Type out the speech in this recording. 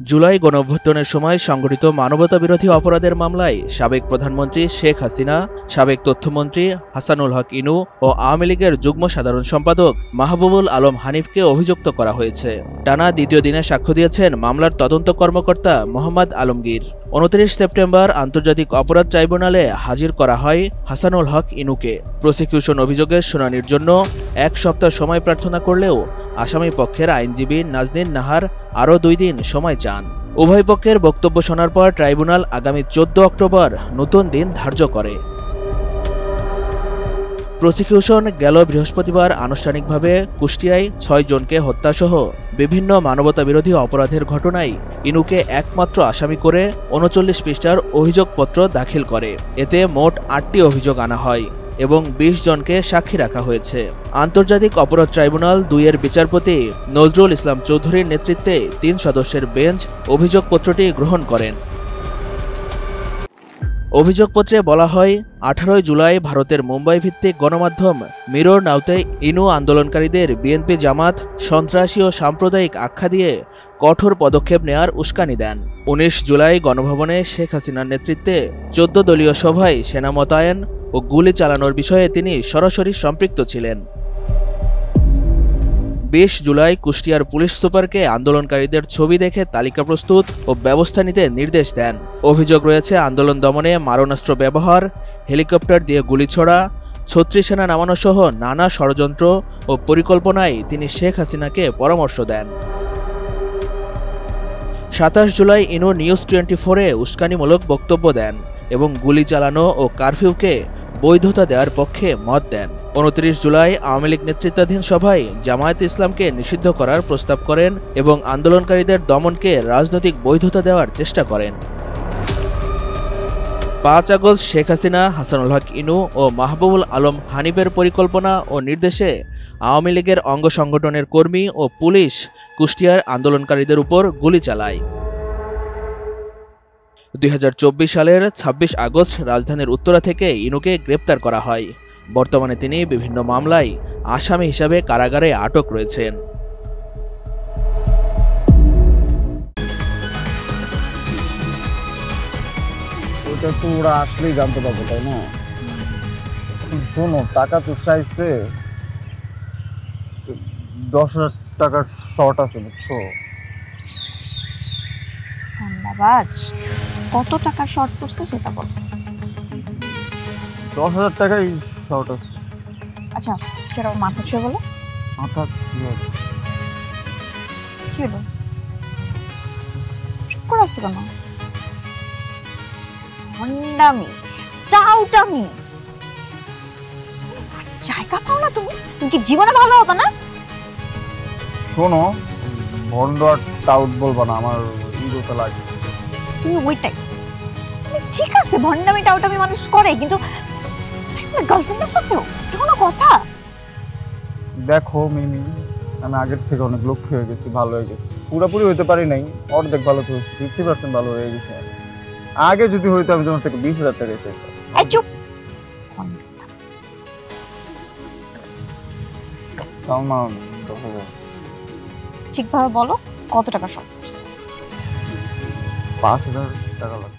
জুলাই গণঅভ্যুত্থানের সময় সংঘটিত মানবতাবিরোধী অপরাধের মামলায় সাবেক প্রধানমন্ত্রী শেখ হাসিনা, সাবেক তথ্যমন্ত্রী হাসানুল হক ইনু ও আওয়ামী লীগের যুগ্ম সাধারণ সম্পাদক মাহবুবুল আলম হানিফকে অভিযুক্ত করা হয়েছে। টানা দ্বিতীয় দিনে সাক্ষ্য দিয়েছেন মামলার তদন্ত কর্মকর্তা মোহাম্মদ আলমগীর। ২৯ সেপ্টেম্বর আন্তর্জাতিক অপরাধ ট্রাইব্যুনালে হাজির করা হয় হাসানুল হক ইনুকে। প্রসিকিউশন অভিযোগের শুনানির জন্য ১ সপ্তাহ সময় প্রার্থনা করলেও আসামি পক্ষের আইনজীবী নাজনীন নাহার আরও ২ দিন সময় চান। উভয় পক্ষের বক্তব্য শোনার পর ট্রাইব্যুনাল আগামী ১৪ অক্টোবর নতুন দিন ধার্য করে। প্রসিকিউশন গেল বৃহস্পতিবার আনুষ্ঠানিকভাবে কুষ্টিয়ায় ৬ জনকে হত্যাসহ বিভিন্ন মানবতাবিরোধী অপরাধের ঘটনায় ইনুকে একমাত্র আসামি করে ৩৯ পৃষ্ঠার অভিযোগপত্র দাখিল করে। এতে মোট ৮টি অভিযোগ আনা হয় এবং ২০ জনকে সাক্ষী রাখা হয়েছে। আন্তর্জাতিক অপরাধ ট্রাইব্যুনাল ২ এর বিচারপতি নজরুল ইসলাম চৌধুরীর নেতৃত্বে ৩ সদস্যের বেঞ্চ অভিযোগপত্রটি গ্রহণ করেন। অভিযোগপত্রে বলা হয়, ১৮ জুলাই ভারতের মুম্বাই ভিত্তিক গণমাধ্যম মিরর নাউতে ইনু আন্দোলনকারীদের বিএনপি জামাত সন্ত্রাসী ও সাম্প্রদায়িক আখ্যা দিয়ে কঠোর পদক্ষেপ নেয়ার উস্কানি দেন। ১৯ জুলাই গণভবনে শেখ হাসিনার নেতৃত্বে ১৪ দলীয় সভায় সেনা মোতায়েন ও গুলি চালানোর বিষয়ে তিনি সরাসরি সম্পৃক্ত ছিলেন। ২০ জুলাই কুষ্টিয়ার পুলিশ সুপারকে আন্দোলনকারীদের ছবি দেখে তালিকা প্রস্তুত ও ব্যবস্থা নিতে নির্দেশ দেন। অভিযোগ রয়েছে আন্দোলন দমনে মারণাস্ত্র ব্যবহার, হেলিকপ্টার দিয়ে গুলি ছোড়া, ছত্রিশ সেনা নামানো সহ নানা ষড়যন্ত্র ও পরিকল্পনায় তিনি শেখ হাসিনাকে পরামর্শ দেন। ২৭ জুলাই ইনু নিউজ 24-এ উস্কানিমূলক বক্তব্য দেন এবং গুলি চালানো ও কারফিউকে বৈধতা দেওয়ার পক্ষে মত দেন। ২৯ জুলাই আওয়ামী লীগ নেতৃত্বাধীন সভায় জামায়াতে ইসলামকে নিষিদ্ধ করার প্রস্তাব করেন এবং আন্দোলনকারীদের দমনকে রাজনৈতিক বৈধতা দেওয়ার চেষ্টা করেন। ৫ আগস্ট শেখ হাসিনা, হাসানুল হক ইনু ও মাহবুবুল আলম হানিফের পরিকল্পনা ও নির্দেশে আওয়ামী লীগের অঙ্গ সংগঠনের কর্মী ও পুলিশ কুষ্টিয়ার আন্দোলনকারীদের উপর গুলি চালায়। ২০২৪ সালের ২৬ আগস্ট রাজধানীর উত্তরা থেকে ইনুকে গ্রেপ্তার করা হয়। বর্তমানে তিনি বিভিন্ন মামলায় আসামি হিসাবে কারাগারে আটক রয়েছেন। ওটা তো ওরা আসলেই জানতে পারবো, তাই না? শোনো, টাকা তো চাইছে, ১০,০০০ টাকার শর্ট আছে, বুঝছো? ধন্যবাদ। কত টাকা শর্ট পড়ছে সেটা বল। ১০,০০০ টাকাই শর্ট আছে। আচ্ছা, সেটা মাথা ছুঁয়ে বলো। মাথা কি হলো? চুপ করে আসছো কেন? ভণ্ডামি, টাউটামি, জায়গা পাও না তুমি? তুমি কি জীবনে ভালো হবে না? শোনো, ভন্ড আর টাউট বলবা না, আমার ইগোতে লাগে। তুমি ওইটাই ঠিক আছে, ভণ্ডামি টাউটামি মানুষ করে, কিন্তু গার্লফ্রেন্ডের সাথেও কোনো কথা। দেখো মিমি, আমি আগের থেকে অনেক লক্ষ্য হয়ে গেছি, ভালো হয়ে গেছি। পুরোপুরি হইতে পারি নাই, অর্ধেক ভালো তো 50% ভালো হয়ে গেছে। আগে যদি হইতো আমি তোমার থেকে ২০,০০০ টাকা চাইতাম। চুপ। ঠিকভাবে বলো, কত টাকা শর্ট পড়ছে? ৫,০০০ টাকা লাগবে।